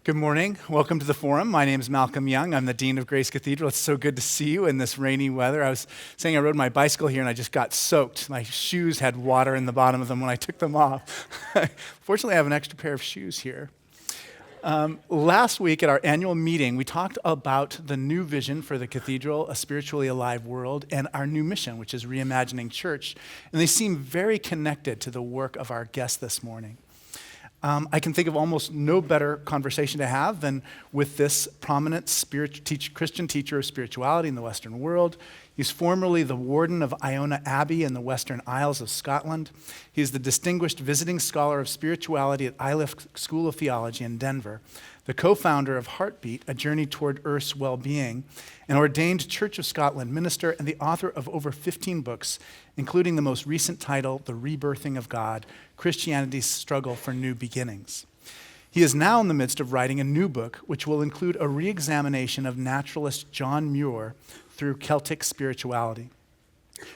Good morning. Welcome to the forum. My name is Malcolm Young. I'm the Dean of Grace Cathedral. It's so good to see you in this rainy weather. I was saying I rode my bicycle here and I just got soaked. My shoes had water in the bottom of them when I took them off. Fortunately, I have an extra pair of shoes here. Last week at our annual meeting, we talked about the new vision for the Cathedral, a spiritually alive world, and our new mission, which is reimagining church. And they seem very connected to the work of our guest this morning. I can think of almost no better conversation to have than with this prominent Christian teacher of spirituality in the Western world. He's formerly the Warden of Iona Abbey in the Western Isles of Scotland. He's the distinguished visiting scholar of spirituality at Iliff School of Theology in Denver, the co-founder of Heartbeat, A Journey Toward Earth's Well-Being, an ordained Church of Scotland minister, and the author of over 15 books, including the most recent title, The Rebirthing of God, Christianity's Struggle for New Beginnings. He is now in the midst of writing a new book, which will include a re-examination of naturalist John Muir through Celtic Spirituality.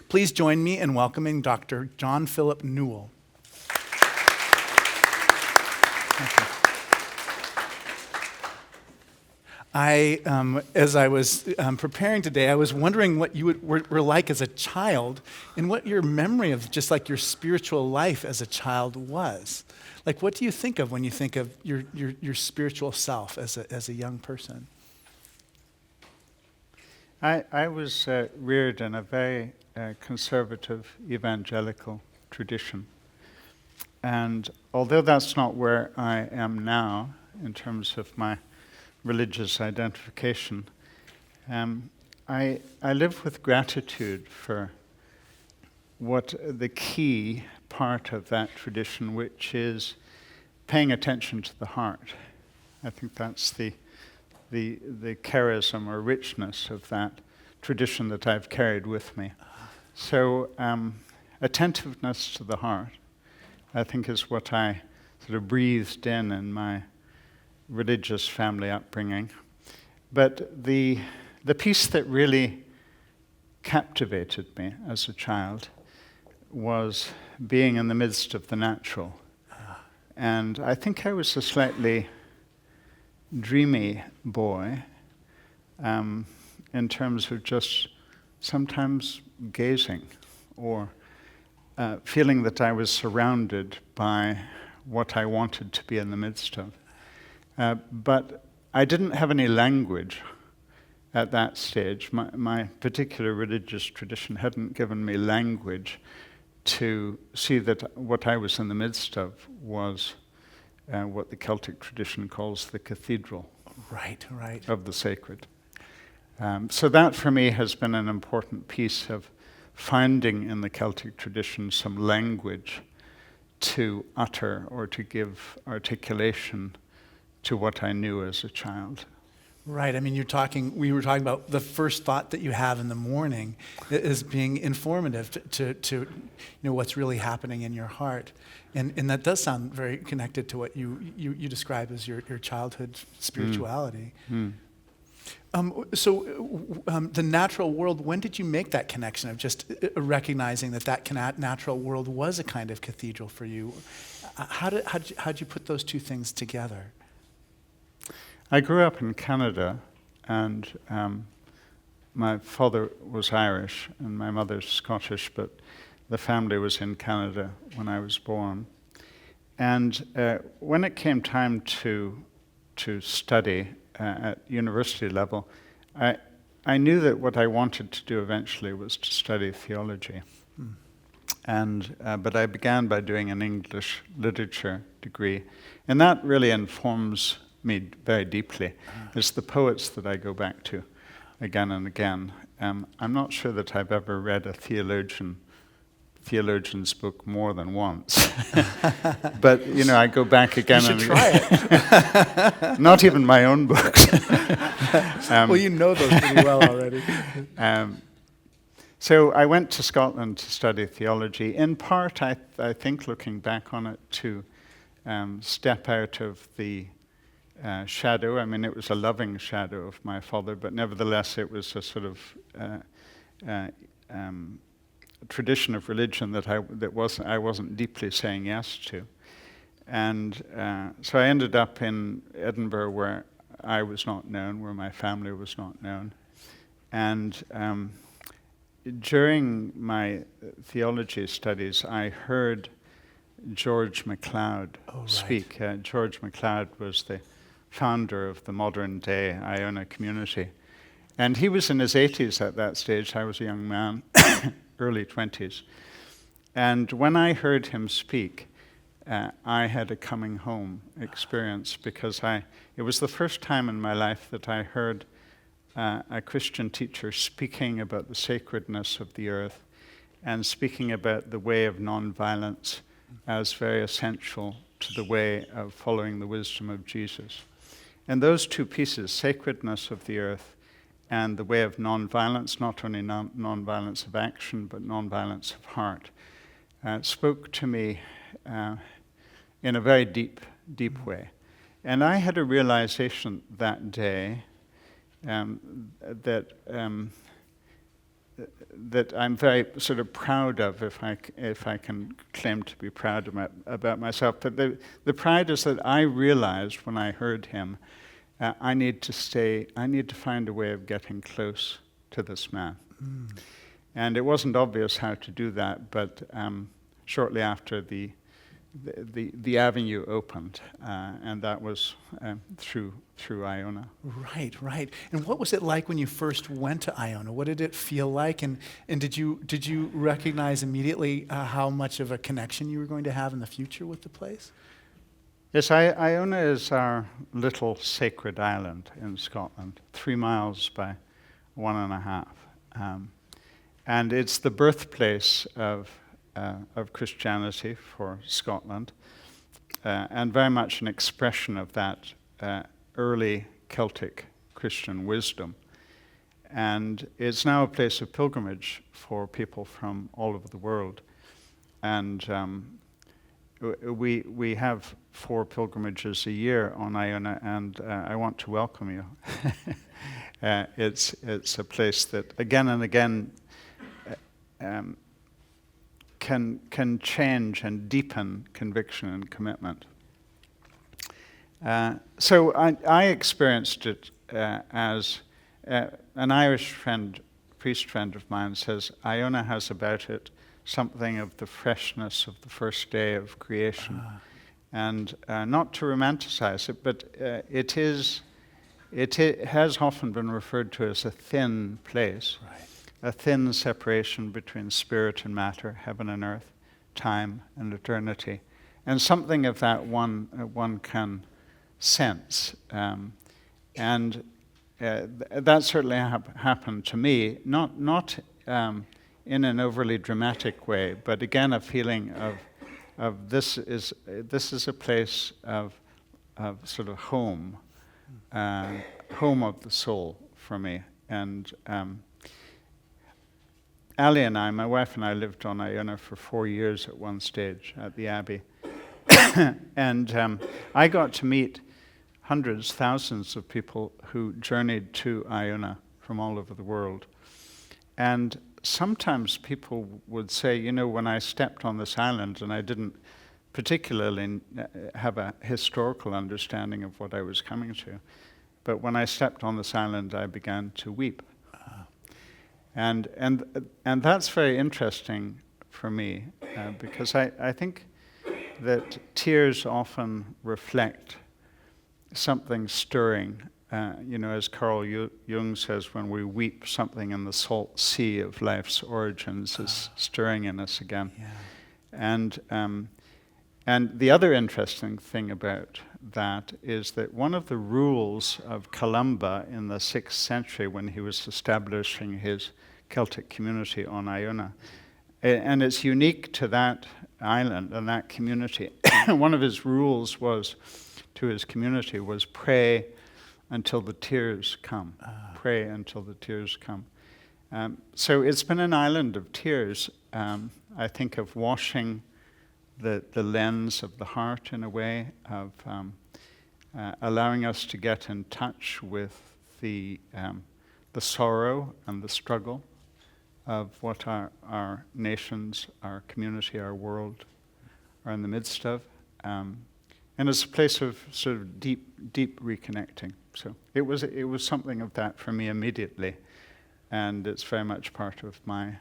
Please join me in welcoming Dr. John Philip Newell. Thank you. As I was preparing today, I was wondering what you were like as a child and what your memory of just like your spiritual life as a child was. Like, what do you think of when you think of your spiritual self as a young person? I was reared in a very conservative evangelical tradition. And although that's not where I am now in terms of my religious identification, I live with gratitude for what the key part of that tradition, which is paying attention to the heart. I think that's the charism or richness of that tradition that I've carried with me. So attentiveness to the heart, I think, is what I sort of breathed in my religious family upbringing. But the piece that really captivated me as a child was being in the midst of the natural. And I think I was a slightly dreamy boy in terms of just sometimes gazing or feeling that I was surrounded by what I wanted to be in the midst of. But I didn't have any language at that stage. My particular religious tradition hadn't given me language to see that what I was in the midst of was what the Celtic tradition calls the Cathedral. Right. Of the sacred. So that for me has been an important piece of finding in the Celtic tradition some language to utter or to give articulation to what I knew as a child. Right. I mean, we were talking about the first thought that you have in the morning is being informative to what's really happening in your heart. And that does sound very connected to what you describe as your childhood spirituality. So the natural world, when did you make that connection of just recognizing that natural world was a kind of cathedral for you? How'd you put those two things together? I grew up in Canada, and my father was Irish and my mother's Scottish, but the family was in Canada when I was born. And when it came time to study at university level, I knew that what I wanted to do eventually was to study theology. But I began by doing an English literature degree, and that really informs me very deeply. It's the poets that I go back to again and again. I'm not sure that I've ever read a theologian's book more than once. But, I go back again and again. You should try it. Not even my own books. Well, you know those pretty well already. So I went to Scotland to study theology, in part, I think, looking back on it, to step out of the shadow. I mean, it was a loving shadow of my father, but nevertheless, it was a sort of tradition of religion that I wasn't deeply saying yes to. And so I ended up in Edinburgh, where I was not known, where my family was not known. And during my theology studies, I heard George MacLeod speak. George MacLeod was the founder of the modern-day Iona community. And he was in his 80s at that stage. I was a young man, early 20s. And when I heard him speak, I had a coming home experience, because it was the first time in my life that I heard a Christian teacher speaking about the sacredness of the earth and speaking about the way of nonviolence as very essential to the way of following the wisdom of Jesus. And those two pieces, sacredness of the earth and the way of nonviolence, not only nonviolence of action, but nonviolence of heart, spoke to me in a very deep way. And I had a realization that day that I'm very sort of proud of, if I can claim to be proud about myself. But the pride is that I realized when I heard him, I need to find a way of getting close to this man. And it wasn't obvious how to do that, but shortly after the avenue opened, and that was through Iona. Right. And what was it like when you first went to Iona? What did it feel like? And did you recognize immediately how much of a connection you were going to have in the future with the place? Yes, Iona is our little sacred island in Scotland, 3 miles by 1.5. And it's the birthplace of Christianity for Scotland, and very much an expression of that early Celtic Christian wisdom. And it's now a place of pilgrimage for people from all over the world. And we have 4 pilgrimages a year on Iona, and I want to welcome you. It's a place that again and again can change and deepen conviction and commitment. So I experienced it as an Irish priest friend of mine says, Iona has about it something of the freshness of the first day of creation. And not to romanticize it, but it has often been referred to as a thin place. Right. A thin separation between spirit and matter, heaven and earth, time and eternity. And something of that one can sense. And that certainly happened to me, not in an overly dramatic way, but again a feeling of this is a place of sort of home of the soul for me. And Ali and I, my wife and I, lived on Iona for 4 years at one stage at the Abbey. And I got to meet hundreds, thousands of people who journeyed to Iona from all over the world. And sometimes people would say, when I stepped on this island, and I didn't particularly have a historical understanding of what I was coming to, but when I stepped on this island, I began to weep. And that's very interesting for me, because I think that tears often reflect something stirring. As Carl Jung says, when we weep, something in the salt sea of life's origins is stirring in us again. Yeah. And the other interesting thing about that is that one of the rules of Columba in the 6th century, when he was establishing his Celtic community on Iona, and it's unique to that island and that community, one of his rules to his community was pray until the tears come. Pray until the tears come. So it's been an island of tears. I think of washing the lens of the heart in a way, of allowing us to get in touch with the sorrow and the struggle of what our nations, our community, our world are in the midst of. and it's a place of sort of deep reconnecting. So it was something of that for me immediately, and it's very much part of my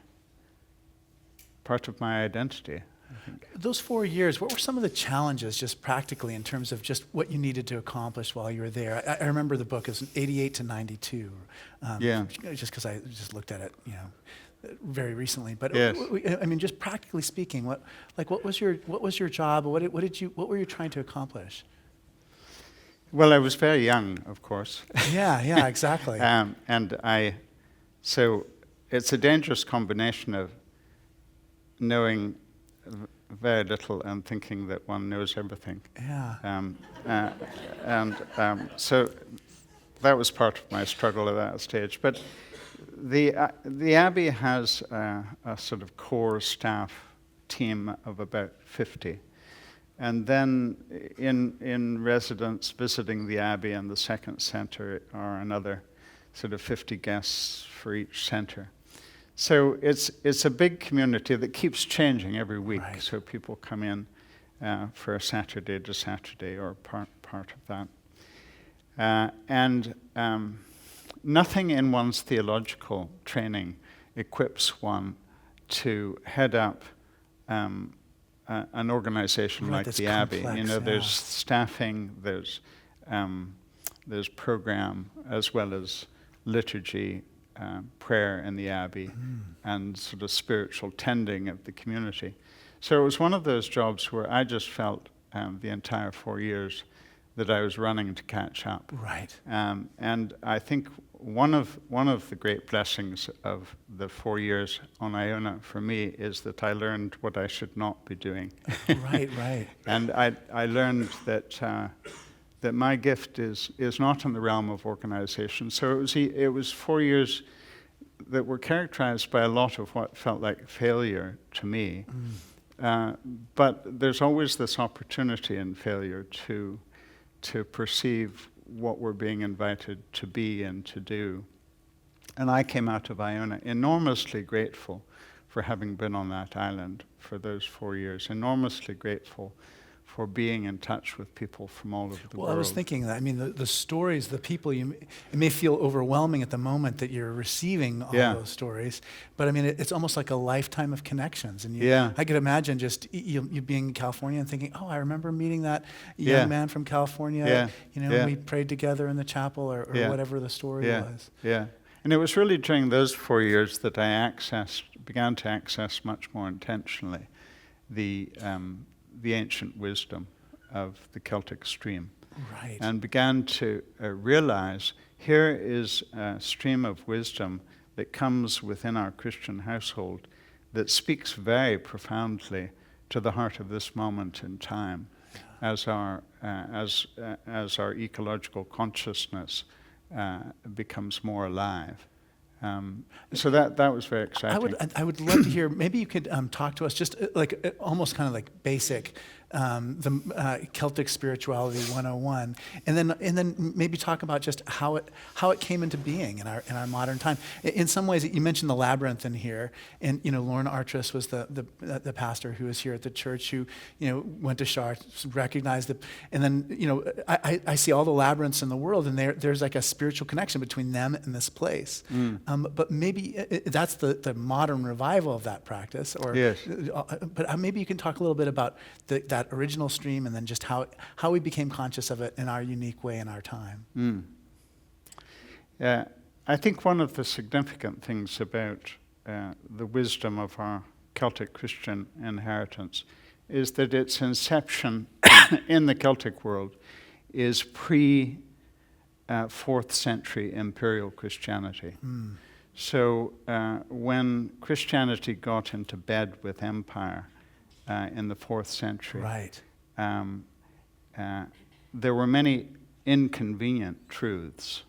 identity, I think. Those 4 years, what were some of the challenges, just practically, in terms of just what you needed to accomplish while you were there? I remember the book is 88 to 92. Just because I just looked at it, very recently. But yes. I mean, just practically speaking, what was your job? What were you trying to accomplish? Well, I was very young, of course. Yeah, exactly. So it's a dangerous combination of knowing very little and thinking that one knows everything. Yeah. So that was part of my struggle at that stage. But the Abbey has a sort of core staff team of about 50. And then in residence visiting the Abbey and the second centre are another sort of 50 guests for each centre. So it's a big community that keeps changing every week. Right. So people come in for a Saturday to Saturday or part of that. Nothing in one's theological training equips one to head up an organization like the Abbey. There's staffing, there's program, as well as liturgy, prayer in the Abbey, and sort of spiritual tending of the community. So it was one of those jobs where I just felt the entire 4 years that I was running to catch up. Right. And I think one of the great blessings of the 4 years on Iona for me is that I learned what I should not be doing. Right. And I learned that my gift is not in the realm of organization. So it was 4 years that were characterized by a lot of what felt like failure to me. But there's always this opportunity in failure to perceive what we're being invited to be and to do. And I came out of Iona enormously grateful for having been on that island for those 4 years, enormously grateful for being in touch with people from all over the world. Well, I was thinking that. I mean, the stories, the people, it may feel overwhelming at the moment that you're receiving all those stories, but I mean, it's almost like a lifetime of connections. And I could imagine just you being in California and thinking, oh, I remember meeting that young man from California, and we prayed together in the chapel or whatever the story was. Yeah. And it was really during those 4 years that I began to access much more intentionally the ancient wisdom of the Celtic stream. Right. And began to realize here is a stream of wisdom that comes within our Christian household that speaks very profoundly to the heart of this moment in time as our ecological consciousness becomes more alive. So that was very exciting. I would love to hear, maybe you could talk to us just almost kind of like basic, the Celtic Spirituality 101, and then maybe talk about just how it came into being in our modern time. In some ways, you mentioned the labyrinth in here, and Lauren Artris was the pastor who was here at the church who went to Chartres, recognized it, and then I see all the labyrinths in the world, and there's like a spiritual connection between them and this place. But maybe that's the modern revival of that practice. Yes. But maybe you can talk a little bit about that original stream, and then just how we became conscious of it in our unique way in our time. I think one of the significant things about the wisdom of our Celtic Christian inheritance is that its inception in the Celtic world is pre-4th century imperial Christianity. So when Christianity got into bed with empire in the 4th century, there were many inconvenient truths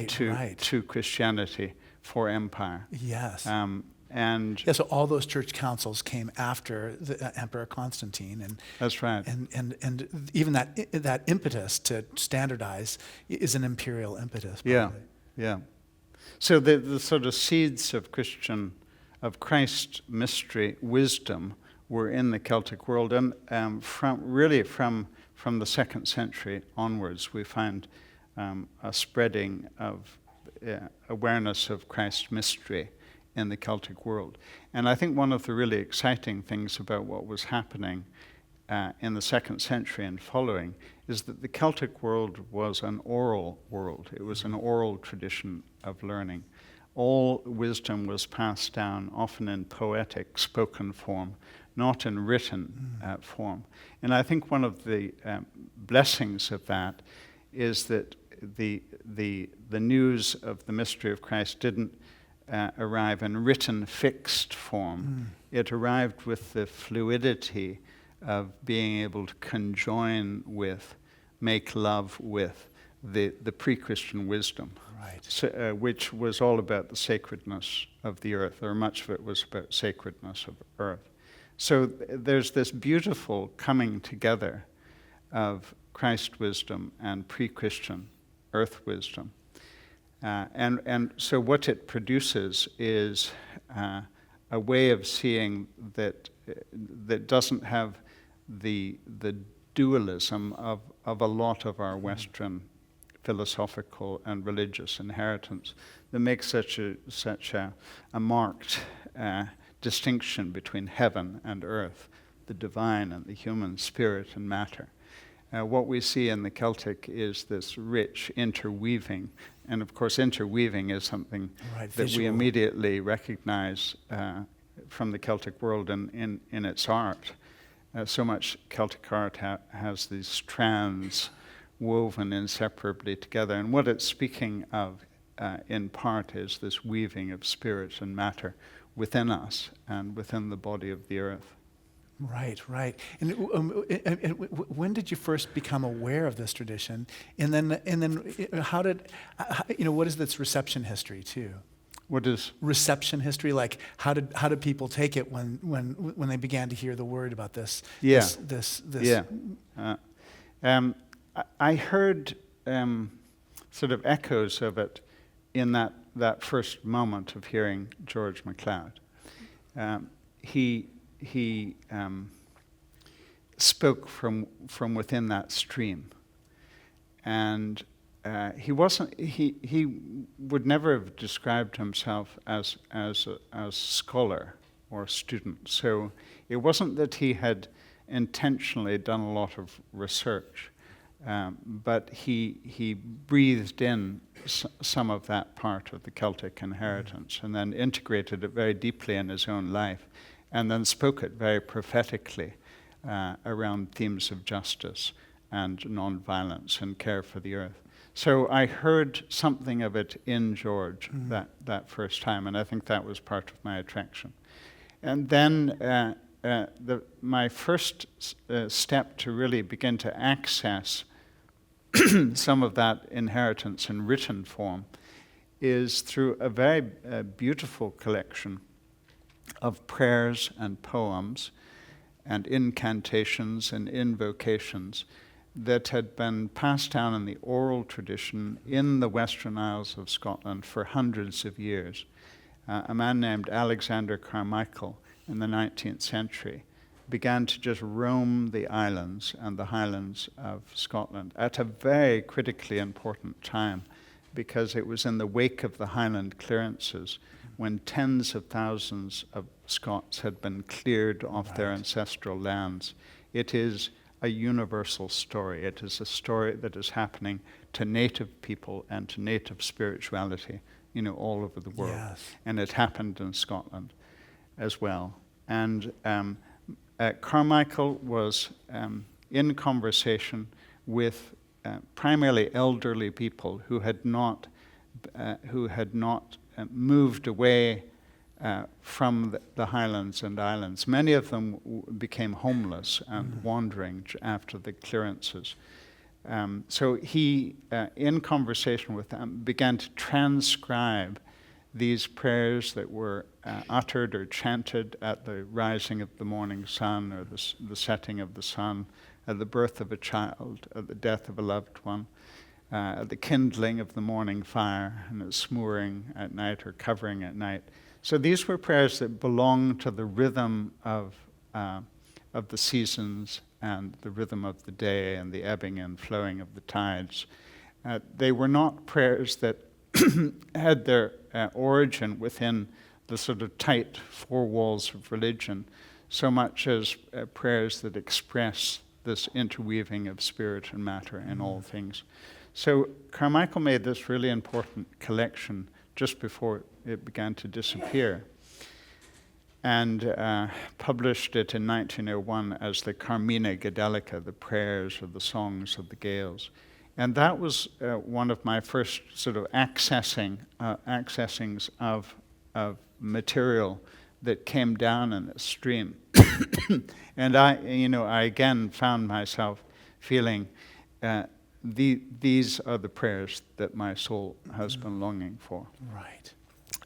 to Christianity for empire. Yes. So all those church councils came after the Emperor Constantine, and that's right. And even that impetus to standardize is an imperial impetus. Probably. Yeah. So the sort of seeds of Christ mystery wisdom were in the Celtic world, and from from the 2nd century onwards, we find a spreading of awareness of Christ's mystery in the Celtic world. And I think one of the really exciting things about what was happening in the 2nd century and following is that the Celtic world was an oral world. It was an oral tradition of learning. All wisdom was passed down, often in poetic, spoken form, not in written form. And I think one of the blessings of that is that the news of the mystery of Christ didn't arrive in written, fixed form. It arrived with the fluidity of being able to conjoin with, make love with the pre-Christian wisdom, Right. so, which was all about the sacredness of the earth, or much of it was about sacredness of earth. So there's this beautiful coming together of Christ wisdom and pre-Christian earth wisdom. And so what it produces is a way of seeing that doesn't have the dualism of a lot of our Western philosophical and religious inheritance that makes such a marked distinction between heaven and earth, the divine and the human, spirit and matter. What we see in the Celtic is this rich interweaving, and of course interweaving is something that we immediately recognize from the Celtic world in its art. So much Celtic art has these strands woven inseparably together, and what it's speaking of in part is this weaving of spirit and matter within us and within the body of the earth. Right. And when did you first become aware of this tradition? And then, what is this reception history too? What is reception history? Like, how did people take it when they began to hear the word about this? Yeah. This. Yeah. I heard sort of echoes of it in that first moment of hearing George MacLeod. He spoke from within that stream, and he would never have described himself as a scholar or student. So it wasn't that he had intentionally done a lot of research, but he breathed in some of that part of the Celtic inheritance and then integrated it very deeply in his own life, and then spoke it very prophetically around themes of justice and nonviolence and care for the earth. So I heard something of it in George that first time, and I think that was part of my attraction. And then my first step to really begin to access some of that inheritance in written form is through a very beautiful collection of prayers and poems and incantations and invocations that had been passed down in the oral tradition in the Western Isles of Scotland for hundreds of years. A man named Alexander Carmichael in the 19th century began to just roam the islands and the highlands of Scotland at a very critically important time, because it was in the wake of the Highland clearances when tens of thousands of Scots had been cleared off their ancestral lands. It is a universal story. It is a story that is happening to native people and to native spirituality, all over the world. Yes. And it happened in Scotland as well. And Carmichael was in conversation with primarily elderly people who had not moved away from the highlands and islands. Many of them became homeless and wandering after the clearances. So he, in conversation with them, began to transcribe these prayers that were uttered or chanted at the rising of the morning sun or the setting of the sun, at the birth of a child, at the death of a loved one, at the kindling of the morning fire, and its smooring at night or covering at night. So these were prayers that belonged to the rhythm of of the seasons and the rhythm of the day and the ebbing and flowing of the tides. They were not prayers that had their origin within the sort of tight four walls of religion, so much as prayers that express this interweaving of spirit and matter in all things. So Carmichael made this really important collection just before it began to disappear, and published it in 1901 as the Carmina Gadelica, the prayers or the songs of the Gaels. And that was one of my first sort of accessings of material that came down in a stream. And I again found myself feeling these are the prayers that my soul has been longing for. Right.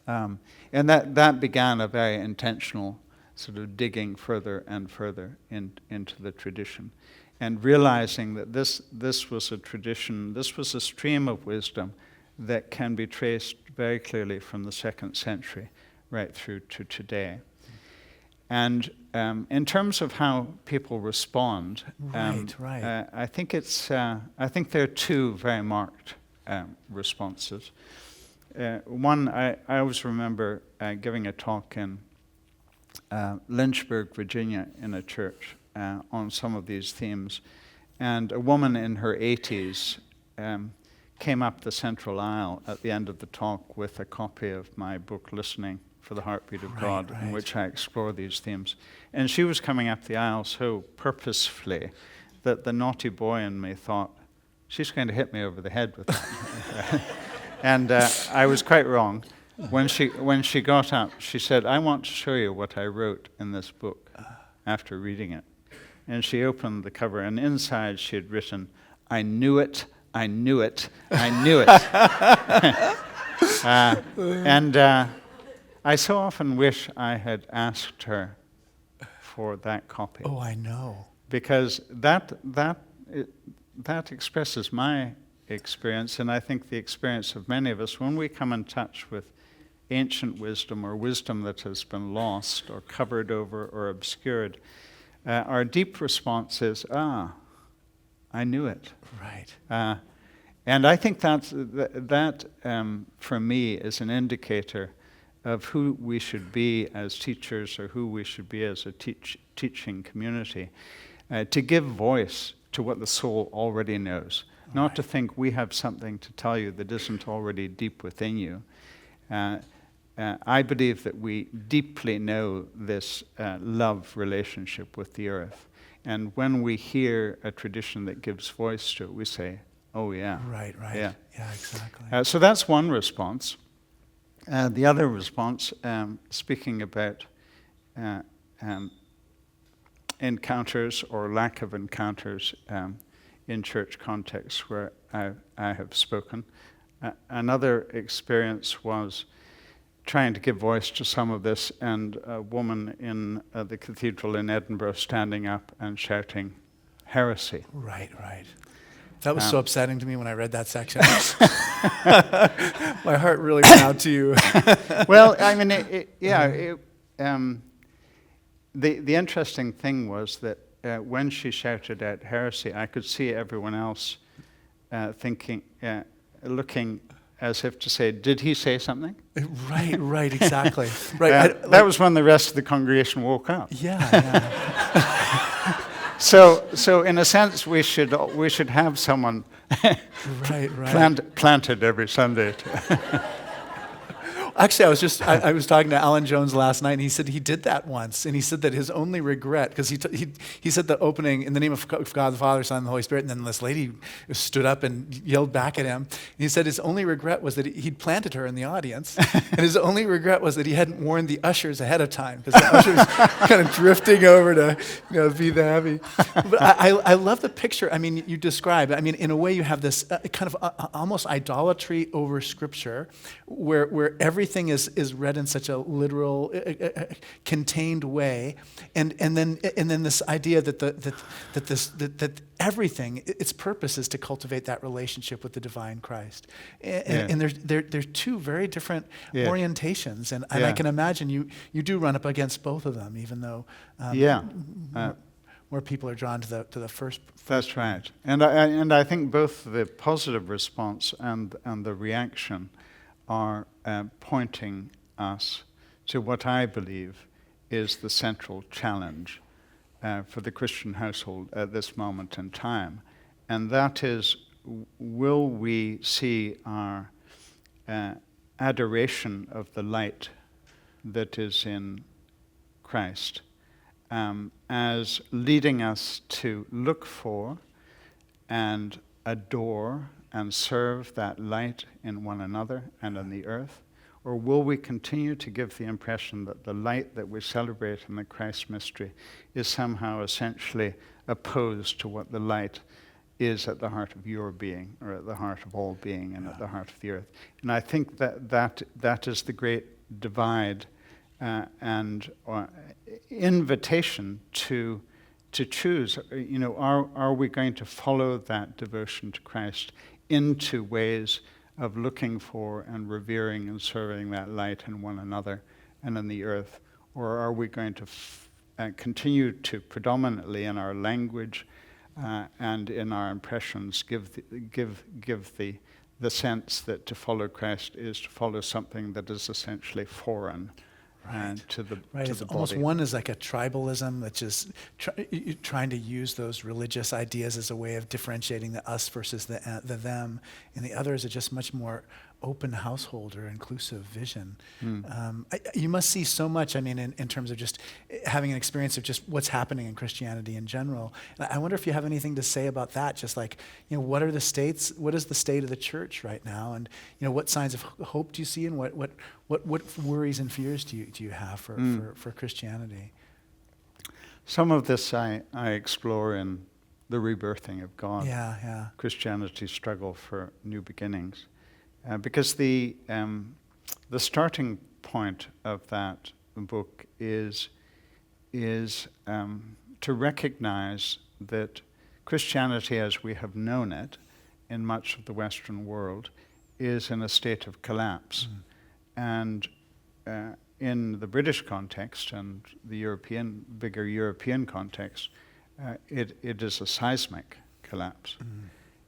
And that began a very intentional sort of digging further and further into the tradition, and realizing that this was a tradition, this was a stream of wisdom that can be traced very clearly from the 2nd century right through to today. And in terms of how people respond, I think there are two very marked responses. One, I always remember giving a talk in Lynchburg, Virginia, in a church on some of these themes, and a woman in her 80s came up the central aisle at the end of the talk with a copy of my book, Listening for the Heartbeat of God, in which I explore these themes. And she was coming up the aisle so purposefully that the naughty boy in me thought, she's going to hit me over the head with that. And I was quite wrong. When she got up, she said, "I want to show you what I wrote in this book," after reading it. And she opened the cover, and inside she had written, "I knew it, I knew it, I knew it." And I so often wish I had asked her for that copy. Oh, I know. Because that expresses my experience, and I think the experience of many of us when we come in touch with ancient wisdom or wisdom that has been lost or covered over or obscured. Our deep response is, I knew it. Right. And I think that for me is an indicator of who we should be as teachers or who we should be as a teaching community, to give voice to what the soul already knows. Not to think we have something to tell you that isn't already deep within you. I believe that we deeply know this love relationship with the earth. And when we hear a tradition that gives voice to it, we say, oh yeah. Right. Yeah, Exactly. so that's one response. The other response, speaking about encounters or lack of encounters in church contexts where I have spoken. Another experience was trying to give voice to some of this, and a woman in the cathedral in Edinburgh standing up and shouting heresy. Right. That was so upsetting to me when I read that section. My heart really went out to you. Well, I mean, the interesting thing was that when she shouted out heresy, I could see everyone else thinking, looking as if to say, did he say something? Right, exactly. Right. That was when the rest of the congregation woke up. Yeah. So in a sense, we should have someone planted every Sunday. Actually, I was talking to Alan Jones last night, and he said he did that once, and he said that his only regret, because he said the opening, in the name of God the Father, Son, and the Holy Spirit, and then this lady stood up and yelled back at him. And he said his only regret was that he'd planted her in the audience, and his only regret was that he hadn't warned the ushers ahead of time, because the ushers kind of drifting over to be the heavy. But I love the picture. I mean, you describe. I mean, in a way, you have this kind of almost idolatry over Scripture, where everything is read in such a literal, contained way, and then this idea that everything, its purpose is to cultivate that relationship with the divine Christ, and there's two very different orientations, and I can imagine you do run up against both of them, even though more people are drawn to the first. That's right. And I think both the positive response and the reaction are pointing us to what I believe is the central challenge for the Christian household at this moment in time. And that is, will we see our adoration of the light that is in Christ as leading us to look for and adore and serve that light in one another and in the earth? Or will we continue to give the impression that the light that we celebrate in the Christ mystery is somehow essentially opposed to what the light is at the heart of your being, or at the heart of all being, and at the heart of the earth? And I think that is the great divide and invitation to choose. Are we going to follow that devotion to Christ into ways of looking for and revering and serving that light in one another and in the earth? Or are we going to continue to predominantly in our language and in our impressions give the sense that to follow Christ is to follow something that is essentially foreign to the it's body? almost one is like a tribalism that's just trying to use those religious ideas as a way of differentiating the us versus the them, and the other is a just much more open household or inclusive vision. You must see so much, in terms of just having an experience of just what's happening in Christianity in general. And I wonder if you have anything to say about that, just like, what is the state of the church right now? And, what signs of hope do you see, and what worries and fears do you have for Christianity? Some of this I explore in The Rebirthing of God. Yeah. Christianity's struggle for new beginnings. Because the starting point of that book is to recognize that Christianity as we have known it in much of the Western world is in a state of collapse. And in the British context and the bigger European context, it is a seismic collapse.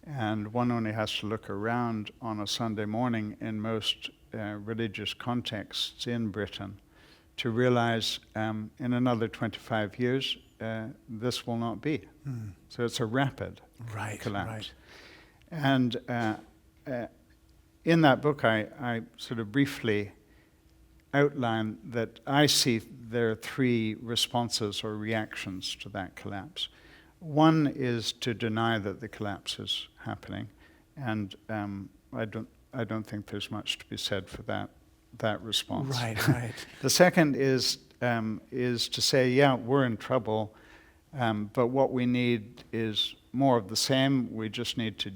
And one only has to look around on a Sunday morning in most religious contexts in Britain to realize in another 25 years this will not be. So it's a rapid collapse. And in that book I sort of briefly outline that I see there are three responses or reactions to that collapse. One is to deny that the collapse is happening, and I don't think there's much to be said for that response. Right. The second is to say, yeah, we're in trouble, but what we need is more of the same. We just need to,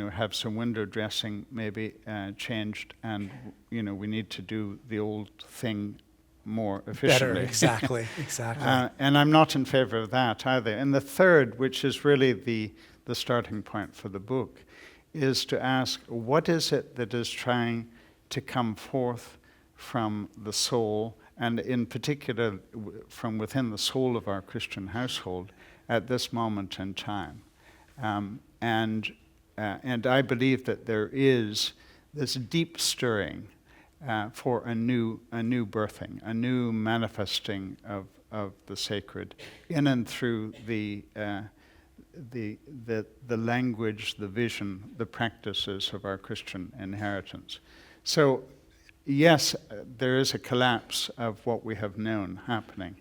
have some window dressing maybe changed, and we need to do the old thing more efficiently. Better, exactly. And I'm not in favor of that either. And the third, which is really the starting point for the book, is to ask, what is it that is trying to come forth from the soul, and in particular from within the soul of our Christian household at this moment in time? And I believe that there is this deep stirring for a new birthing, a new manifesting of the sacred in and through the language, the vision, the practices of our Christian inheritance. So, yes, there is a collapse of what we have known happening,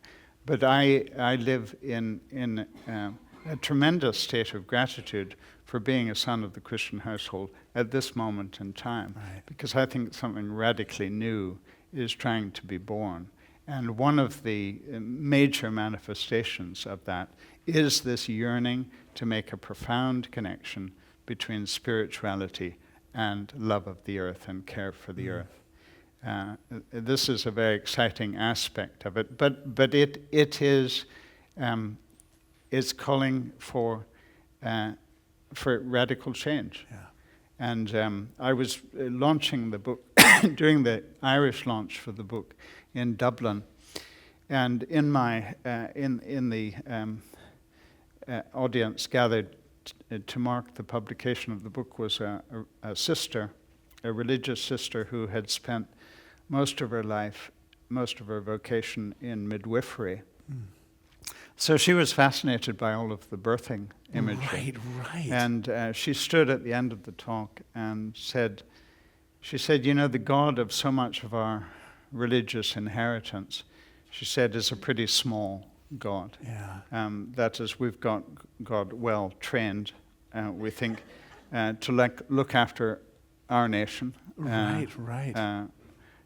but I live in a tremendous state of gratitude for being a son of the Christian household at this moment in time, because I think something radically new is trying to be born. And one of the major manifestations of that is this yearning to make a profound connection between spirituality and love of the earth and care for the earth. This is a very exciting aspect of it, but it is calling for radical change. And I was launching the book during the Irish launch for the book in Dublin, and in my audience gathered to mark the publication of the book was a sister, a religious sister who had spent most of her life, most of her vocation in midwifery. So she was fascinated by all of the birthing imagery. Right. And she stood at the end of the talk and she said, you know, the God of so much of our religious inheritance, she said, is a pretty small God. Yeah. That is, we've got God well trained, we think, to look after our nation. Right.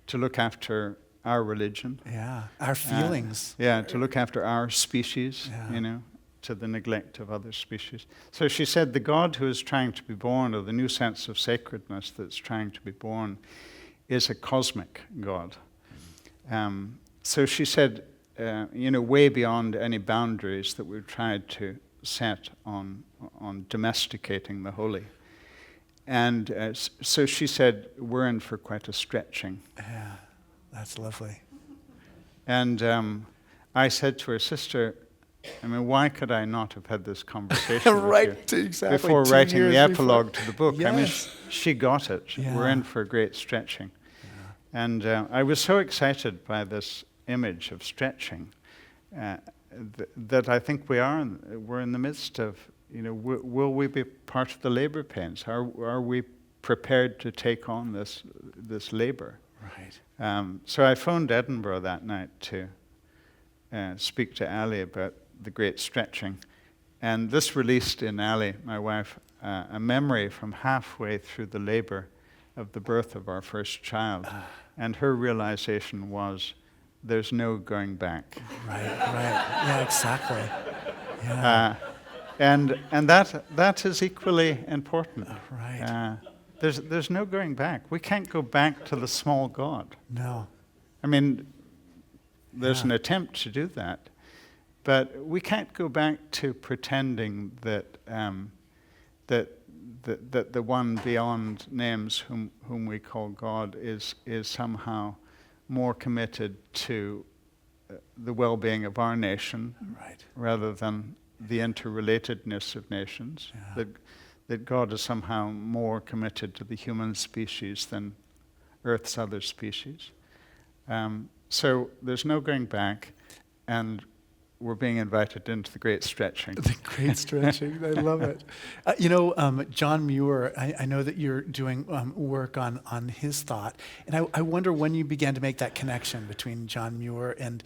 To look after our religion. Yeah. Our feelings. To look after our species, to the neglect of other species. So she said the God who is trying to be born, or the new sense of sacredness that's trying to be born, is a cosmic God. So she said, way beyond any boundaries that we've tried to set on domesticating the holy. And so she said, we're in for quite a stretching. Yeah, that's lovely. And I said to her sister, why could I not have had this conversation right, with you exactly. before writing the epilogue to the book? Yes. She got it. Yeah. We're in for a great stretching. Yeah. And I was so excited by this image of stretching that I think we're in the midst of, will we be part of the labor pains? Are we prepared to take on this labor? Right. So I phoned Edinburgh that night to speak to Ali about the great stretching. And this released in Ali, my wife, a memory from halfway through the labor of the birth of our first child. And her realization was, there's no going back. Right. Yeah, exactly. Yeah. And that is equally important. Right. There's no going back. We can't go back to the small God. No. There's an attempt to do that, but we can't go back to pretending that the one beyond names whom we call God is somehow more committed to the well-being of our nation, right, rather than the interrelatedness of nations. Yeah. That God is somehow more committed to the human species than Earth's other species. So there's no going back, and we're being invited into the great stretching. The great stretching, I love it. John Muir, I know that you're doing work on his thought, and I wonder when you began to make that connection between John Muir and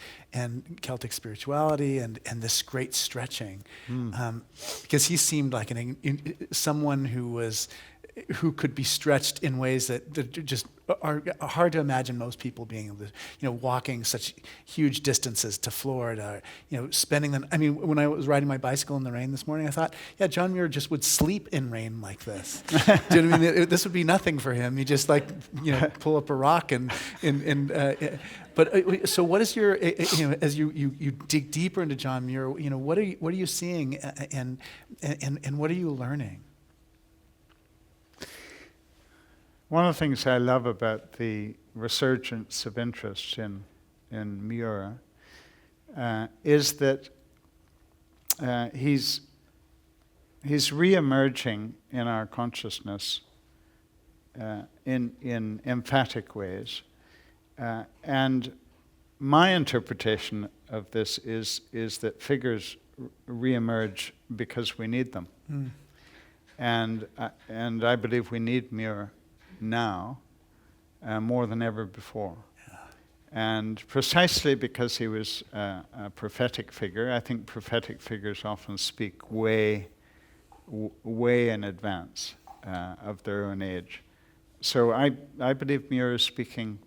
Celtic spirituality and this great stretching, because he seemed like someone who could be stretched in ways that just are hard to imagine most people being able to, walking such huge distances to Florida, spending them. When I was riding my bicycle in the rain this morning, I thought, yeah, John Muir just would sleep in rain like this. Do you know what I mean? This would be nothing for him. He just pull up a rock but so what is your, as you dig deeper into John Muir, what are you seeing and what are you learning? One of the things I love about the resurgence of interest in Muir is that he's re-emerging in our consciousness in emphatic ways. And my interpretation of this is that figures re-emerge because we need them. And I believe we need Muir now more than ever before. Yeah. And precisely because he was a prophetic figure, I think prophetic figures often speak way in advance of their own age. So I believe Muir is speaking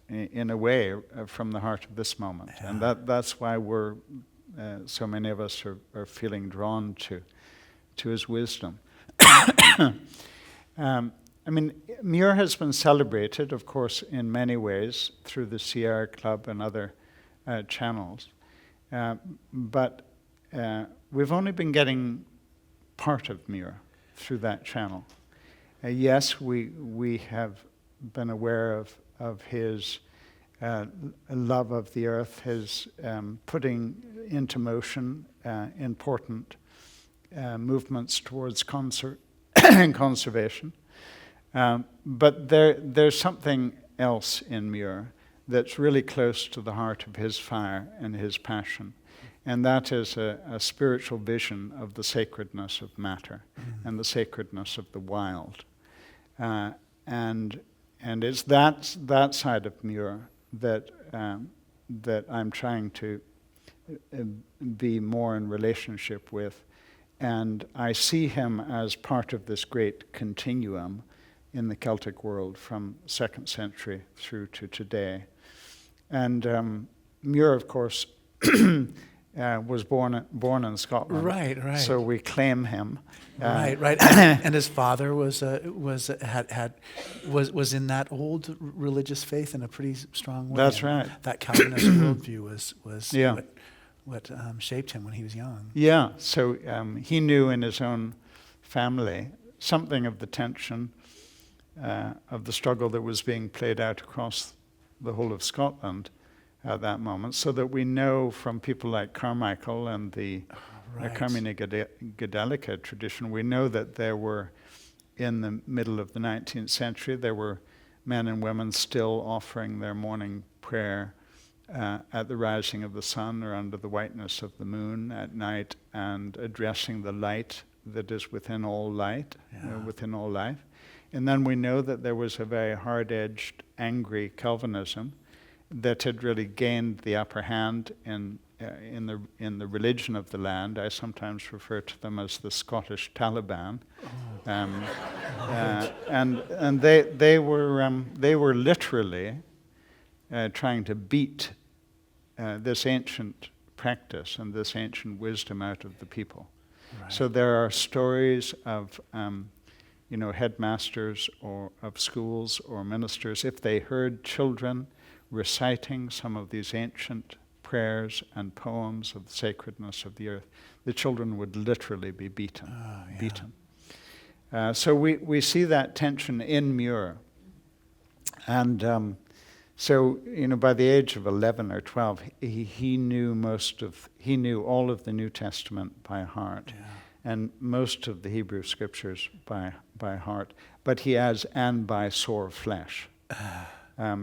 in a way from the heart of this moment. Yeah. And that's why we're so many of us are feeling drawn to his wisdom. Muir has been celebrated, of course, in many ways through the Sierra Club and other channels. But we've only been getting part of Muir through that channel. Yes, we have been aware of his love of the earth, his putting into motion important movements towards conservation. But there's something else in Muir that's really close to the heart of his fire and his passion. And that is a spiritual vision of the sacredness of matter and the sacredness of the wild. And it's that side of Muir that I'm trying to be more in relationship with. And I see him as part of this great continuum in the Celtic world from 2nd century through to today. And Muir, of course, was born in Scotland. Right. So we claim him. Right. And his father was in that old religious faith in a pretty strong way. That's right. That Calvinist worldview was Yeah. what shaped him when he was young. Yeah. So he knew in his own family something of the tension of the struggle that was being played out across the whole of Scotland at that moment, so that we know from people like Carmichael and the Carmine Gadelica tradition, we know that there were, in the middle of the 19th century, there were men and women still offering their morning prayer at the rising of the sun or under the whiteness of the moon at night, and addressing the light that is within all light, within all life. And then we know that there was a very hard-edged, angry Calvinism that had really gained the upper hand in the religion of the land. I sometimes refer to them as the Scottish Taliban, and they were literally trying to beat this ancient practice and this ancient wisdom out of the people. Right. So there are stories of headmasters or of schools or ministers, if they heard children reciting some of these ancient prayers and poems of the sacredness of the earth, the children would literally be beaten. So we see that tension in Muir. And so by the age of 11 or 12, he knew all of the New Testament by heart, and most of the Hebrew scriptures by heart. But he adds, and by sore flesh.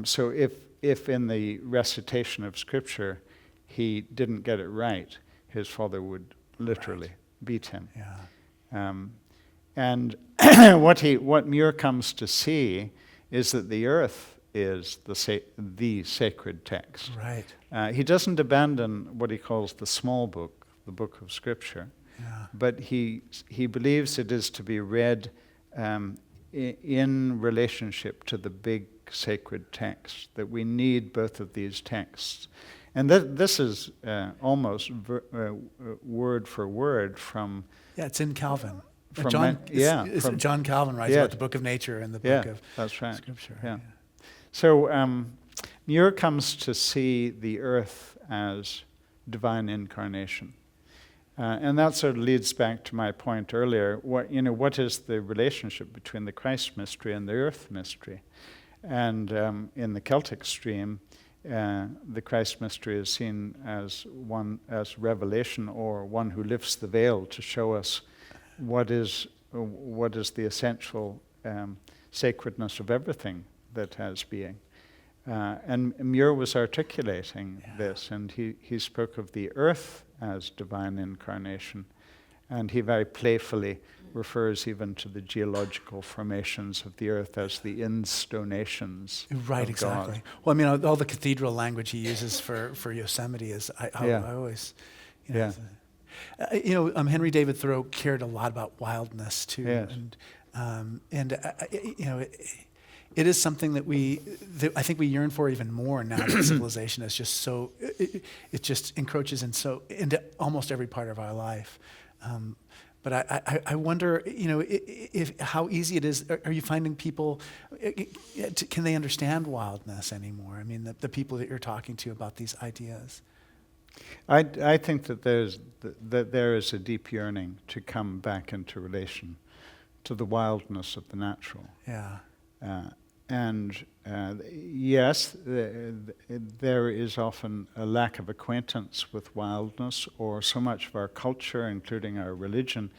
So if in the recitation of Scripture he didn't get it right, his father would literally beat him. And what Muir comes to see is that the earth is the sacred text. Right. He doesn't abandon what he calls the small book, the book of Scripture, but he believes it is to be read in relationship to the big sacred text, that we need both of these texts. And this is almost word for word from... Yeah, it's in Calvin. John Calvin writes about the book of nature and the book of Scripture. Yeah. So Muir comes to see the earth as divine incarnation. And that sort of leads back to my point earlier. What is the relationship between the Christ mystery and the earth mystery? And in the Celtic stream, the Christ mystery is seen as revelation, or one who lifts the veil to show us what is the essential sacredness of everything that has being. And Muir was articulating this, and he spoke of the earth as divine incarnation, and he very playfully refers even to the geological formations of the earth as the instonations of exactly. God. Well, I mean, all the cathedral language he uses for Yosemite is, I always, Henry David Thoreau cared a lot about wildness too, it is something that I think we yearn for even more now that civilization is just so, it just encroaches into almost every part of our life. But I wonder, if how easy it is. Are you finding people, can they understand wildness anymore? I mean, the people that you're talking to about these ideas. I think that there is a deep yearning to come back into relation to the wildness of the natural. Yes, there is often a lack of acquaintance with wildness, or so much of our culture, including our religion,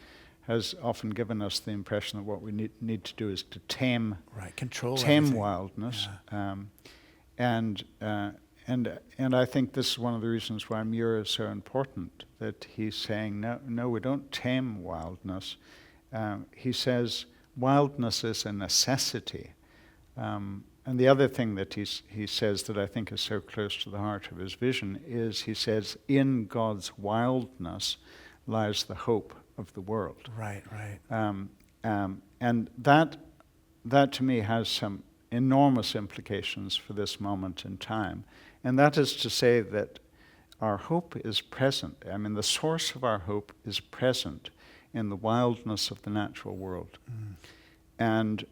has often given us the impression that what we need to do is to tame everything. wildness. Yeah. And I think this is one of the reasons why Muir is so important, that he's saying, no, we don't tame wildness. He says wildness is a necessity. And the other thing that he says that I think is so close to the heart of his vision is, he says, in God's wildness lies the hope of the world. Right. And that to me has some enormous implications for this moment in time. And that is to say that our hope is present. I mean, the source of our hope is present in the wildness of the natural world. And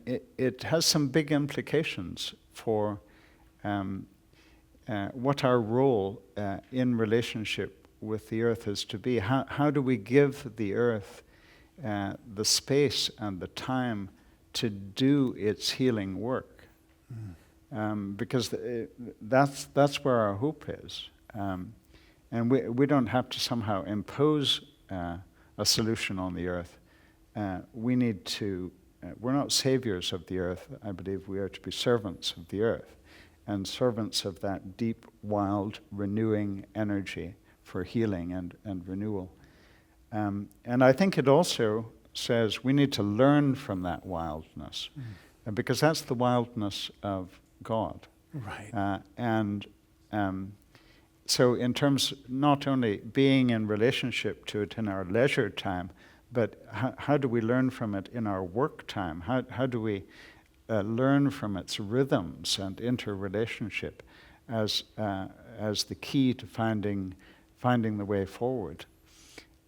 it has some big implications for what our role in relationship with the earth is to be. How do we give the earth the space and the time to do its healing work? Because that's where our hope is. And we don't have to somehow impose a solution on the earth. We need to, we're not saviors of the earth. I believe we are to be servants of the earth, and servants of that deep, wild, renewing energy for healing and renewal. And I think it also says we need to learn from that wildness, because that's the wildness of God. Right. So in terms not only being in relationship to it in our leisure time, but how do we learn from it in our work time? How do we learn from its rhythms and interrelationship as the key to finding the way forward?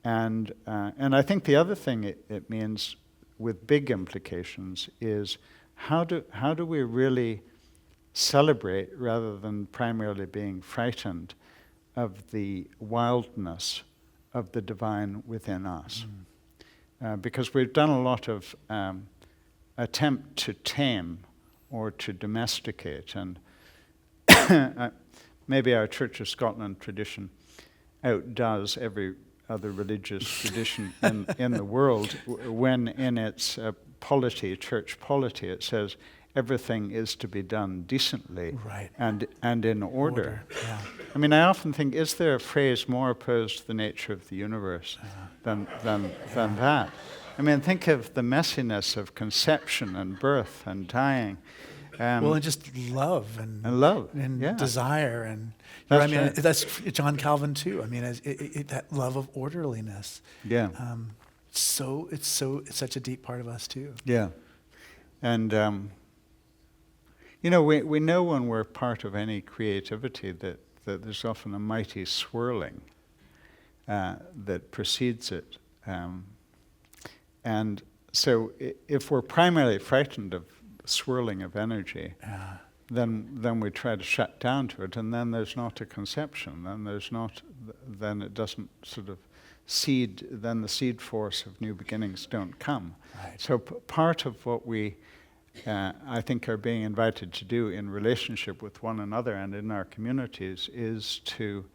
And I think the other thing it means, with big implications, is how do we really celebrate, rather than primarily being frightened, of the wildness of the divine within us? Because we've done a lot of attempt to tame or to domesticate, and maybe our Church of Scotland tradition outdoes every other religious tradition in the world when in its polity, church polity, it says everything is to be done decently, right, and in order. Yeah. I mean, I often think, is there a phrase more opposed to the nature of the universe than that? I mean, think of the messiness of conception and birth and dying. And just love and love and yeah. desire and that's right. right. That's John Calvin too. I mean, that love of orderliness. Yeah. It's such a deep part of us too. Yeah. And we know when we're part of any creativity that there's often a mighty swirling that precedes it. And so if we're primarily frightened of swirling of energy, then we try to shut down to it, and then there's not a conception, then it doesn't sort of seed, then the seed force of new beginnings don't come. Right. So part of what we I think are being invited to do in relationship with one another and in our communities is to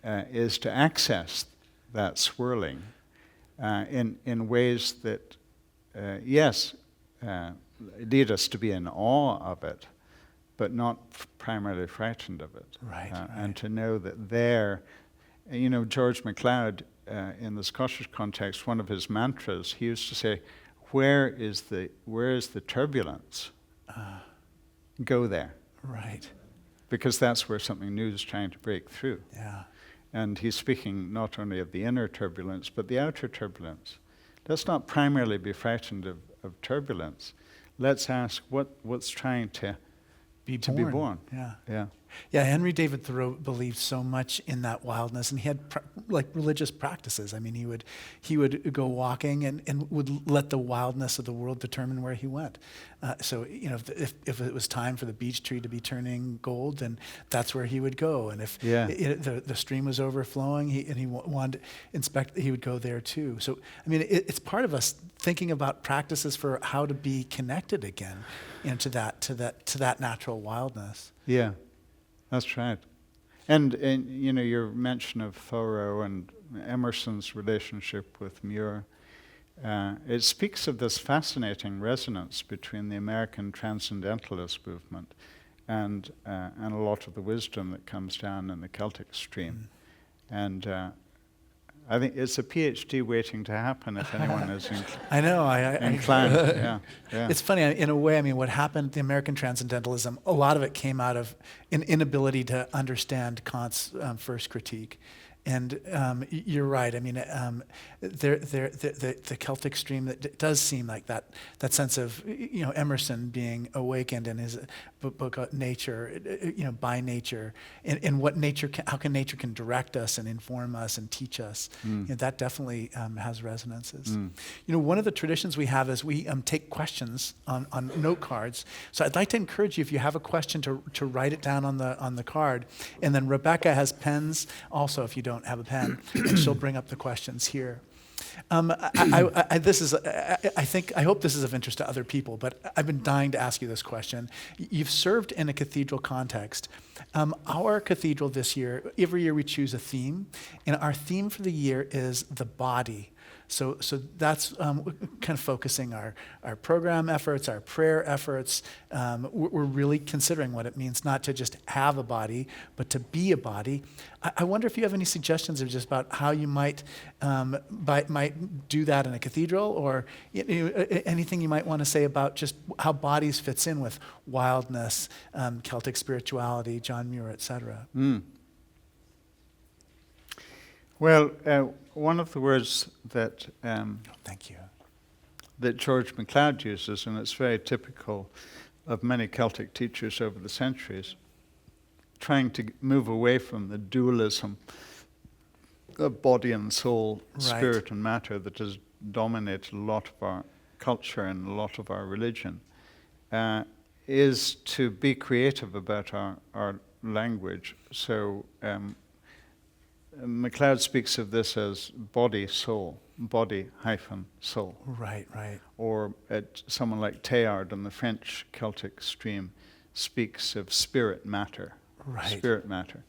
access that swirling in ways that lead us to be in awe of it, but not primarily frightened of it. Right. And to know that there, George MacLeod, in the Scottish context, one of his mantras, he used to say, where is the turbulence? Go there. Right. Because that's where something new is trying to break through. Yeah. And he's speaking not only of the inner turbulence, but the outer turbulence. Let's not primarily be frightened of turbulence. Let's ask what's trying to be born. Yeah. Yeah. Yeah, Henry David Thoreau believed so much in that wildness, and he had like religious practices. I mean, he would go walking and would let the wildness of the world determine where he went. So if it was time for the beech tree to be turning gold, then that's where he would go. And if the stream was overflowing, he wanted to inspect, he would go there too. So I mean, it's part of us thinking about practices for how to be connected again into to that natural wildness. Yeah, that's right. And your mention of Thoreau and Emerson's relationship with Muir, it speaks of this fascinating resonance between the American transcendentalist movement and a lot of the wisdom that comes down in the Celtic stream. And I think it's a PhD waiting to happen if anyone is I know. inclined. Yeah. It's funny, in a way, I mean, what happened, the American transcendentalism, a lot of it came out of an inability to understand Kant's first critique. And you're right. I mean, the Celtic stream, that does seem like that sense of Emerson being awakened in his book Nature, by nature, and what nature, how can nature can direct us and inform us and teach us. That definitely has resonances. One of the traditions we have is we take questions on note cards. So I'd like to encourage you, if you have a question, to write it down on the card, and then Rebecca has pens also if you don't have a pen, and she'll bring up the questions here. I hope this is of interest to other people, but I've been dying to ask you this question. You've served in a cathedral context. Our cathedral this year, every year we choose a theme, and our theme for the year is the body. So that's kind of focusing our program efforts, our prayer efforts. We're really considering what it means not to just have a body, but to be a body. I wonder if you have any suggestions of just about how you might do that in a cathedral, or anything you might want to say about just how bodies fits in with wildness, Celtic spirituality, John Muir, etc. Well, one of the words that thank you, that George MacLeod uses, and it's very typical of many Celtic teachers over the centuries, trying to move away from the dualism of body and soul, spirit and matter that has dominated a lot of our culture and a lot of our religion, is to be creative about our language. So MacLeod speaks of this as body-soul, body-soul. Right. Or someone like Teilhard in the French Celtic stream speaks of spirit-matter. Right. Spirit-matter.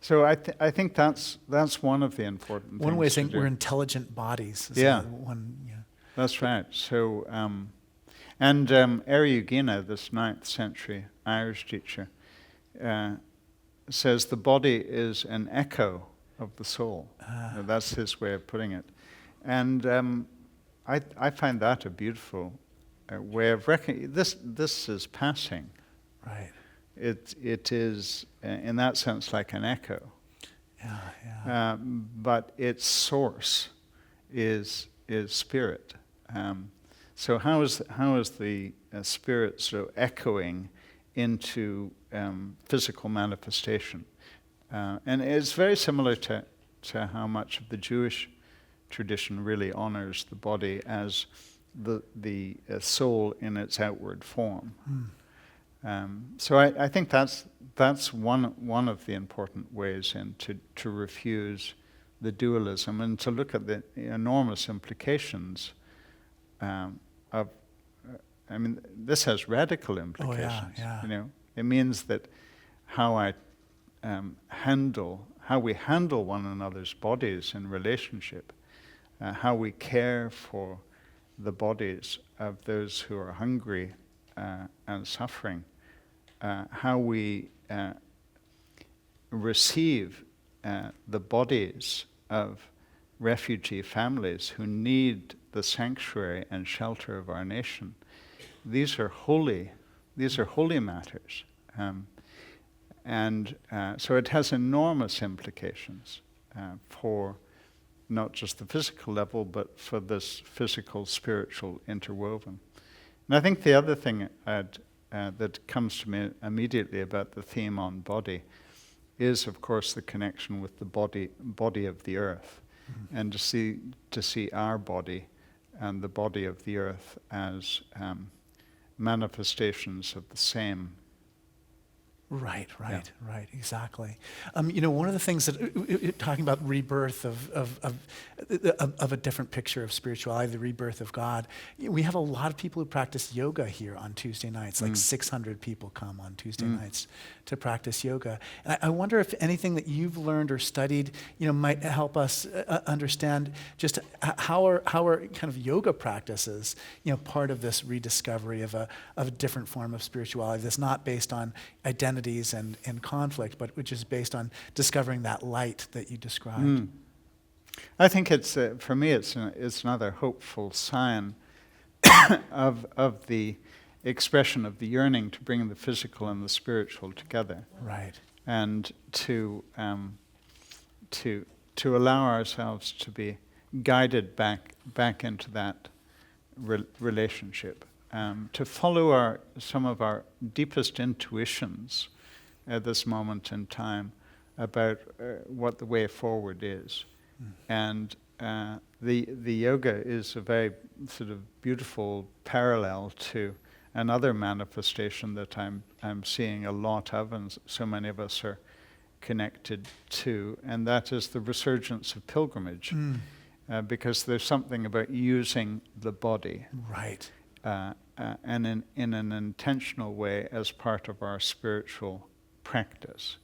So I think that's one of the important things. One way of saying we're intelligent bodies. That's right. So, Eriugena, this 9th century Irish teacher, says the body is an echo of the soul. That's his way of putting it. And I find that a beautiful way of recognizing this is passing. Right. It is, in that sense, like an echo. Yeah. But its source is spirit. So how is the spirit so echoing into physical manifestation? And it's very similar to how much of the Jewish tradition really honors the body as the soul in its outward form. So I think that's one of the important ways to refuse the dualism and to look at the enormous implications of. I mean, this has radical implications. Oh, yeah. It means that how we handle one another's bodies in relationship, how we care for the bodies of those who are hungry and suffering, how we receive the bodies of refugee families who need the sanctuary and shelter of our nation. These are holy matters. And so it has enormous implications for not just the physical level, but for this physical-spiritual interwoven. And I think the other thing I'd that comes to me immediately about the theme on body is, of course, the connection with the body of the earth, and to see our body and the body of the earth as manifestations of the same. Right, exactly. One of the things that, talking about rebirth of a different picture of spirituality, the rebirth of God, we have a lot of people who practice yoga here on Tuesday nights. Like 600 people come on Tuesday nights to practice yoga. And I wonder if anything that you've learned or studied, might help us understand just how are kind of yoga practices, part of this rediscovery of a different form of spirituality that's not based on identities and conflict, but which is based on discovering that light that you described. I think it's for me it's another hopeful sign of the expression of the yearning to bring the physical and the spiritual together. Right. And to allow ourselves to be guided back into that relationship. To follow some of our deepest intuitions at this moment in time about what the way forward is. And the yoga is a very sort of beautiful parallel to another manifestation that I'm seeing a lot of, and so many of us are connected to, and that is the resurgence of pilgrimage. Because there's something about using the body. Right. And in an intentional way as part of our spiritual practice.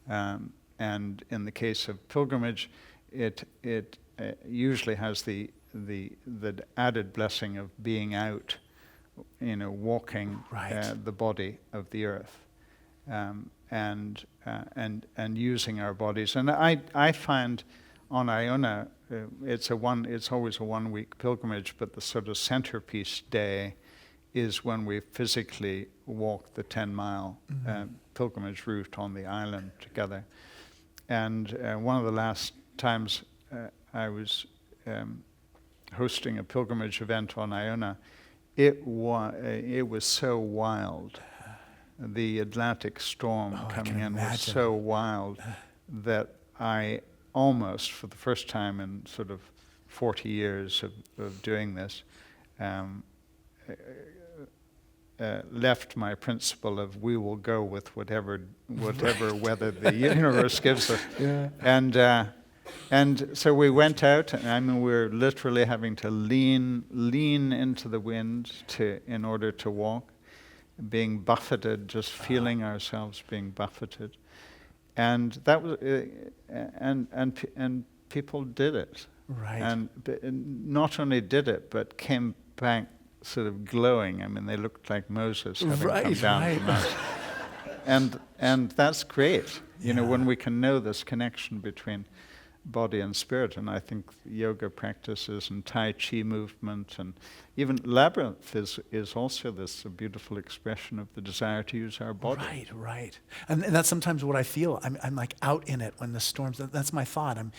And in the case of pilgrimage, it usually has the added blessing of being out, walking the body of the earth, and using our bodies. And I find on Iona, it's always a 1 week pilgrimage, but the sort of centerpiece day is when we physically walk the 10-mile pilgrimage route on the island together. And one of the last times I was hosting a pilgrimage event on Iona, it was so wild. The Atlantic storm coming in was so wild that I almost, for the first time in sort of 40 years of doing this, left my principle of we will go with whatever weather the universe gives us. Yeah. And so we went out, and we were literally having to lean into the wind in order to walk, being buffeted, just feeling ourselves being buffeted. And that was, and people did it, right? And not only did it, but came back sort of glowing. I mean, they looked like Moses having come down from us. And that's great, when we can know this connection between body and spirit. And I think yoga practices and Tai Chi movement and even labyrinth is also this beautiful expression of the desire to use our body. Right. And that's sometimes what I feel. I'm like out in it when the storms. That's my thought. I'm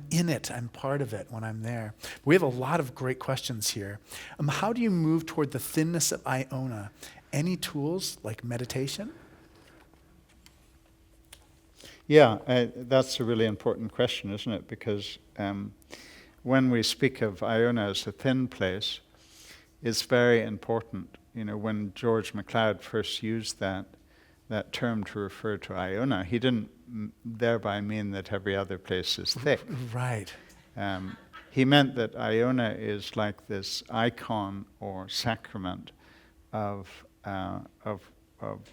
in it. I'm part of it when I'm there. We have a lot of great questions here. How do you move toward the thinness of Iona? Any tools like meditation? Yeah, that's a really important question, isn't it? Because when we speak of Iona as a thin place, it's very important. When George MacLeod first used that term to refer to Iona, he didn't thereby mean that every other place is thick. Right. He meant that Iona is like this icon or sacrament of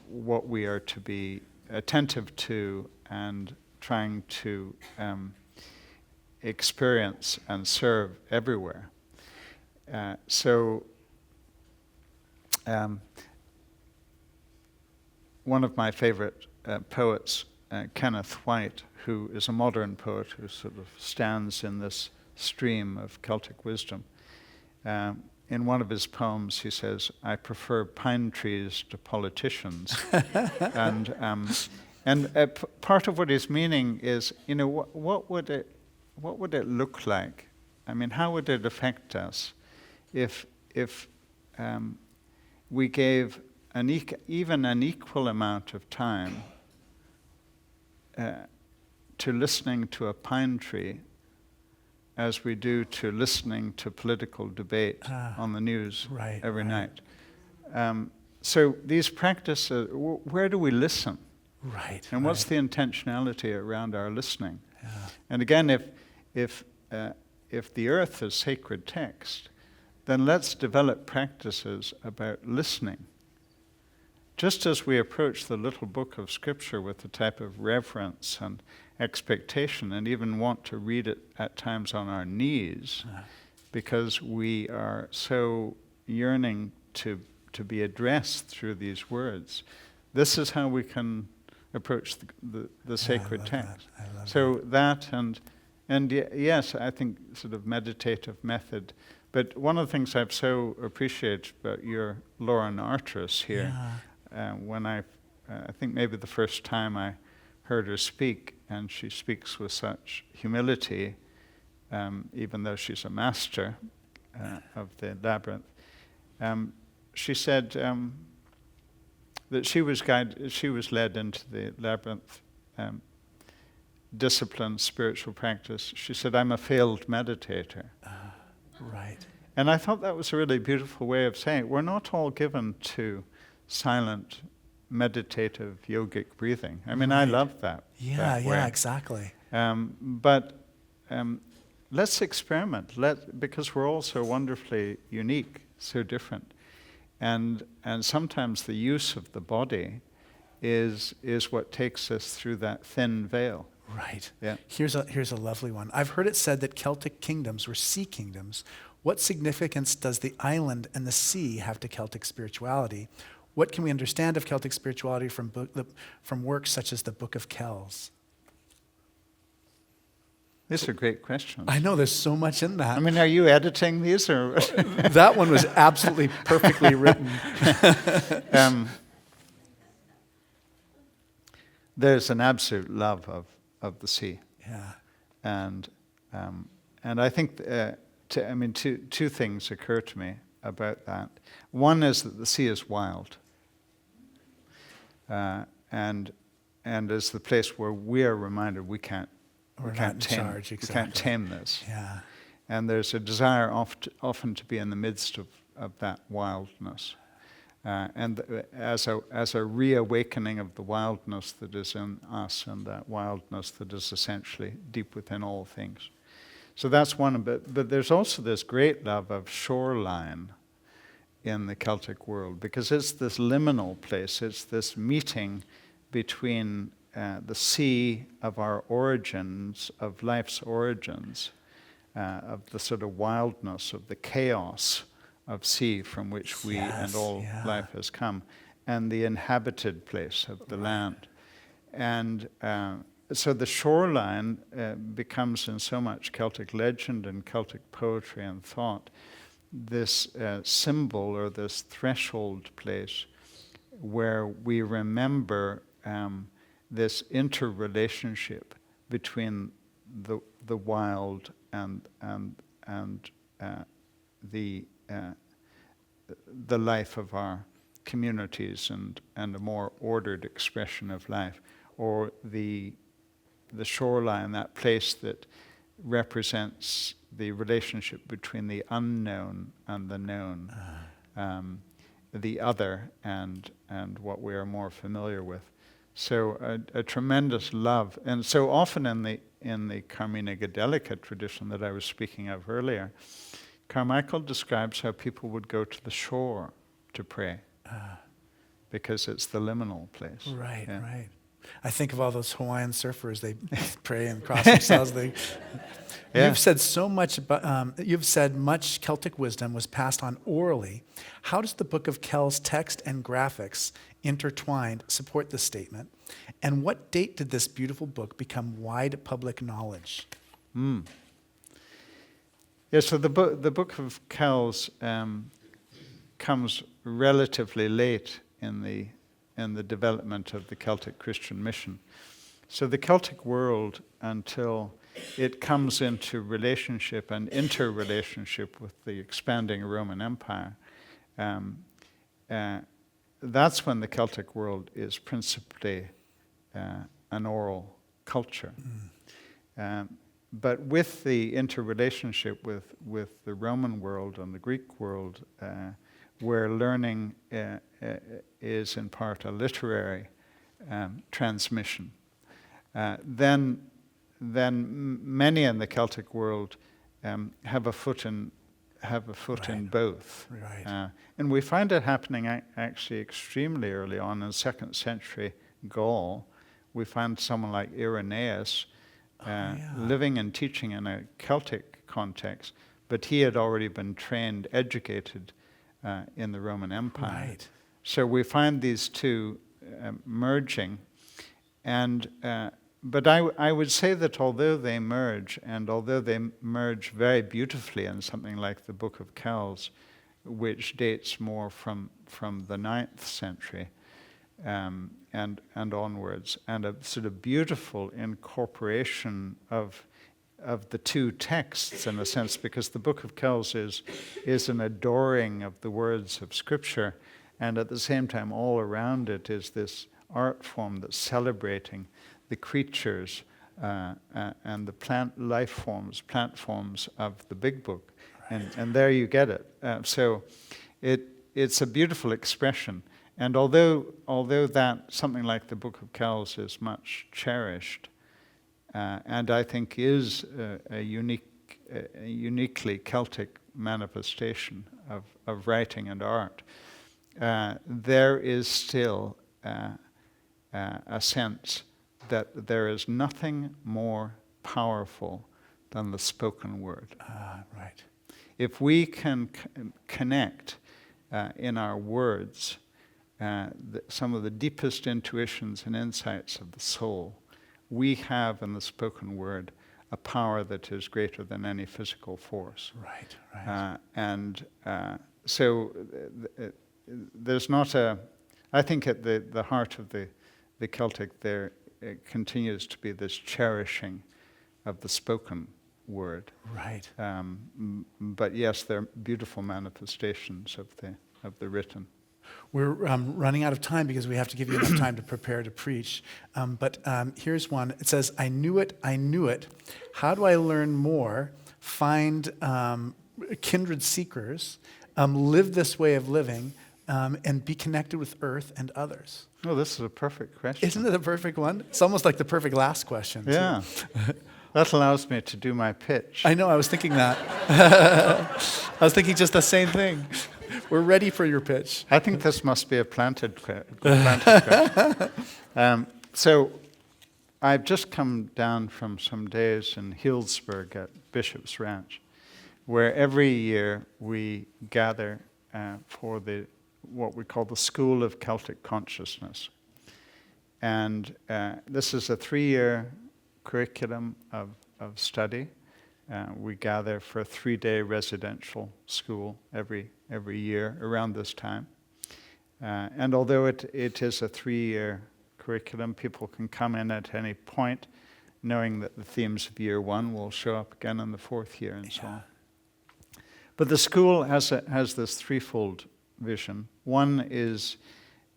what we are to be attentive to and trying to experience and serve everywhere. One of my favorite poets, Kenneth White, who is a modern poet who sort of stands in this stream of Celtic wisdom, in one of his poems he says, "I prefer pine trees to politicians." And part of what he's meaning is, what would it look like? I mean, how would it affect us if we gave even an equal amount of time to listening to a pine tree as we do to listening to political debate on the news every night. So these practices, where do we listen? Right. And what's the intentionality around our listening? Yeah. And again, if the earth is sacred text, then let's develop practices about listening. Just as we approach the little book of Scripture with a type of reverence and expectation, and even want to read it at times on our knees, because we are so yearning to be addressed through these words, this is how we can approach the sacred text. So that and yes, I think sort of meditative method. But one of the things I've so appreciated about your Lauren Artris here, when I think maybe the first time I heard her speak, and she speaks with such humility, even though she's a master of the labyrinth. She said that she was led into the labyrinth discipline, spiritual practice. She said, "I'm a failed meditator." Right. And I thought that was a really beautiful way of saying it. We're not all given to silent, meditative, yogic breathing. I mean, I love that. Yeah, that way. Exactly. But let's experiment, because we're all so wonderfully unique, so different. And sometimes the use of the body is what takes us through that thin veil. Right. Yeah. Here's a lovely one. I've heard it said that Celtic kingdoms were sea kingdoms. What significance does the island and the sea have to Celtic spirituality? What can we understand of Celtic spirituality from works such as the Book of Kells? These are great questions. I know, there's so much in that. I mean, are you editing these, or? That one was absolutely perfectly written. There's an absolute love of the sea. Yeah. And I think, two things occur to me about that. One is that the sea is wild, and is the place where we are reminded we can't tame this. Yeah. And there's a desire often to be in the midst of that wildness, and as a reawakening of the wildness that is in us, and that wildness that is essentially deep within all things. So that's one. But there's also this great love of shoreline in the Celtic world, because it's this liminal place. It's this meeting between the sea of our origins, of life's origins, of the sort of wildness, of the chaos of sea from which we and all life has come, and the inhabited place of the land. And so the shoreline becomes, in so much Celtic legend and Celtic poetry and thought, this symbol or this threshold place where we remember this interrelationship between the wild and the life of our communities and a more ordered expression of life, or the shoreline, that place that represents the relationship between the unknown and the known, the other and what we are more familiar with. So a tremendous love, and so often in the Carmina Gadelica tradition that I was speaking of earlier, Carmichael describes how people would go to the shore to pray, because it's the liminal place. Right, yeah. right. I think of all those Hawaiian surfers. They pray and cross themselves. You've said so much about. You've said much Celtic wisdom was passed on orally. How does the Book of Kells text and graphics intertwined support this statement? And what date did this beautiful book become wide public knowledge? Yeah. So the Book of Kells comes relatively late in the development of the Celtic Christian mission. So the Celtic world, until it comes into relationship and interrelationship with the expanding Roman Empire, that's when the Celtic world is principally an oral culture. But with the interrelationship with the Roman world and the Greek world, where learning is in part a literary transmission, then many in the Celtic world have a foot in both. Right. And we find it happening actually extremely early on in 2nd century Gaul. We find someone like Irenaeus living and teaching in a Celtic context, but he had already been trained, educated in the Roman Empire. Right. So we find these two merging, but I would say that although they merge, and although they merge very beautifully in something like the Book of Kells, which dates more from the 9th century and onwards, and a sort of beautiful incorporation of the two texts in a sense, because the Book of Kells is an adoring of the words of Scripture, and at the same time all around it is this art form that's celebrating the creatures and the plant forms of the big book. Right. And there you get it. So it's a beautiful expression. And although that something like the Book of Kells is much cherished, and I think is a uniquely Celtic manifestation of writing and art, there is still a sense that there is nothing more powerful than the spoken word. Right. If we can connect in our words some of the deepest intuitions and insights of the soul, we have in the spoken word a power that is greater than any physical force. Right. So there's not I think at the heart of the Celtic there it continues to be this cherishing of the spoken word. Right. But yes, they're beautiful manifestations of the written. We're running out of time because we have to give you enough time to prepare to preach. But here's one. It says, I knew it. How do I learn more, find kindred seekers, live this way of living, and be connected with earth and others? Oh, this is a perfect question. Isn't it a perfect one? It's almost like the perfect last question. Yeah. That allows me to do my pitch. I know, I was thinking that. I was thinking just the same thing. We're ready for your pitch. I think this must be a planted question. So I've just come down from some days in Healdsburg at Bishop's Ranch, where every year we gather for what we call the School of Celtic Consciousness. And this is a 3-year curriculum of study. We gather for a 3-day residential school every year around this time. And although it is a 3-year curriculum, people can come in at any point knowing that the themes of year 1 will show up again in the 4th year and so on. But the school has this threefold vision. One is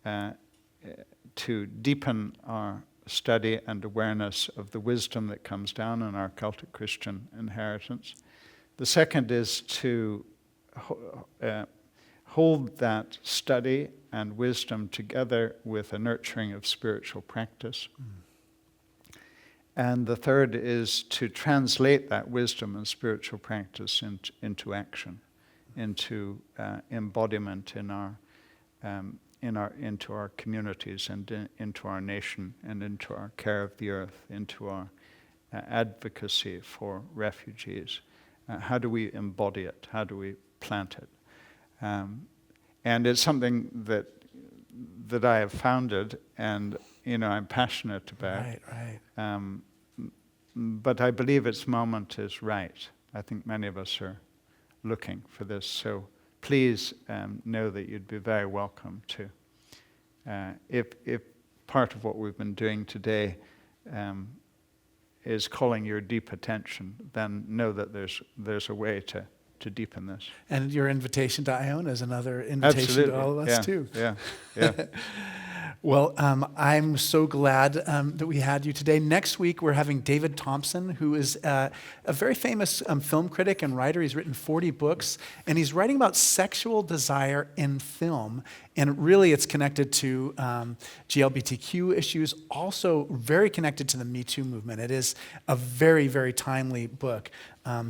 to deepen our study and awareness of the wisdom that comes down in our Celtic Christian inheritance. The second is to hold that study and wisdom together with a nurturing of spiritual practice. And the third is to translate that wisdom and spiritual practice into action, into embodiment into our communities and into our nation and into our care of the earth, into our advocacy for refugees. How do we embody it? How do we plant it? And it's something that I have founded and I'm passionate about. Right. But I believe its moment is right. I think many of us are looking for this. So please know that you'd be very welcome to. If part of what we've been doing today is calling your deep attention, then know that there's a way to deepen this. And your invitation to Iona is another invitation Absolutely. to all of us, too. Yeah. Well, I'm so glad that we had you today. Next week, we're having David Thompson, who is a very famous film critic and writer. He's written 40 books, and he's writing about sexual desire in film. And really, it's connected to GLBTQ issues, also very connected to the Me Too movement. It is a very, very timely book.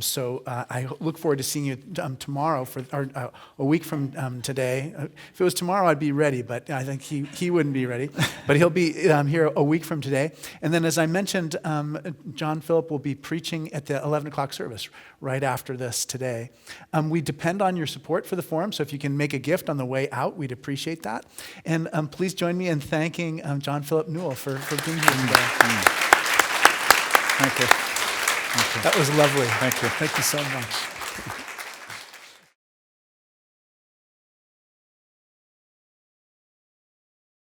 So I look forward to seeing you tomorrow, or a week from today. If it was tomorrow, I'd be ready, but I think he wouldn't be ready. But he'll be here a week from today. And then, as I mentioned, John Philip will be preaching at the 11 o'clock service right after this today. We depend on your support for the forum, so if you can make a gift on the way out, we'd appreciate that. And please join me in thanking John Philip Newell for being here today. Thank you. That was lovely. Thank you. Thank you so much.